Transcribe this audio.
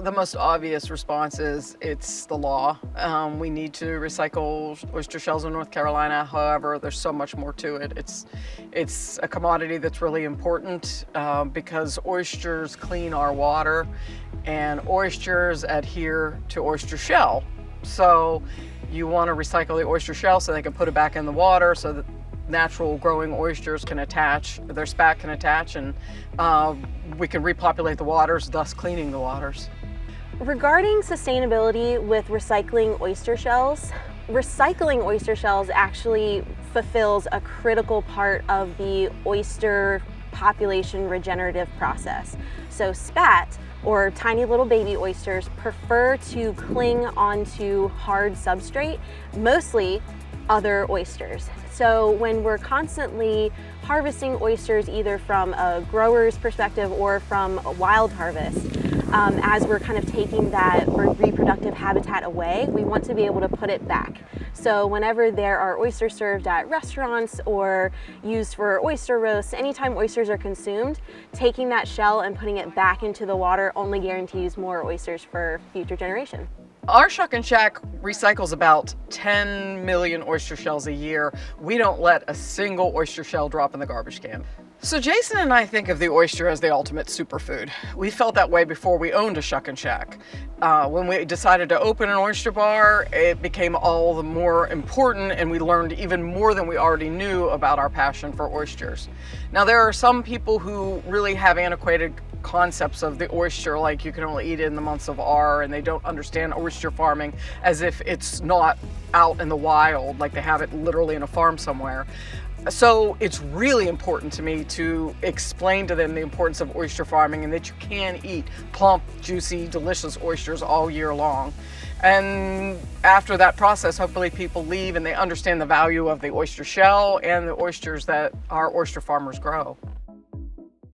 The most obvious response is it's the law. We need to recycle oyster shells in North Carolina. However, there's so much more to it. It's a commodity that's really important because oysters clean our water and oysters adhere to oyster shell. So you want to recycle the oyster shell so they can put it back in the water so that natural growing oysters can attach, their spat can attach, and we can repopulate the waters, thus cleaning the waters. Regarding sustainability with recycling oyster shells actually fulfills a critical part of the oyster population regenerative process. So spat, or tiny little baby oysters, prefer to cling onto hard substrate, mostly other oysters. So when we're constantly harvesting oysters, either from a grower's perspective or from a wild harvest, as we're kind of taking that reproductive habitat away, we want to be able to put it back. So whenever there are oysters served at restaurants or used for oyster roasts, anytime oysters are consumed, taking that shell and putting it back into the water only guarantees more oysters for future generation. Our Shuckin Shack recycles about 10 million oyster shells a year. We don't let a single oyster shell drop in the garbage can. So Jason and I think of the oyster as the ultimate superfood. We felt that way before we owned a Shuckin Shack. When we decided to open an oyster bar, it became all the more important, and we learned even more than we already knew about our passion for oysters. Now, there are some people who really have antiquated concepts of the oyster, like you can only eat it in the months of R, and they don't understand oyster farming as if it's not out in the wild, like they have it literally in a farm somewhere. So it's really important to me to explain to them the importance of oyster farming and that you can eat plump, juicy, delicious oysters all year long. And after that process, hopefully people leave and they understand the value of the oyster shell and the oysters that our oyster farmers grow.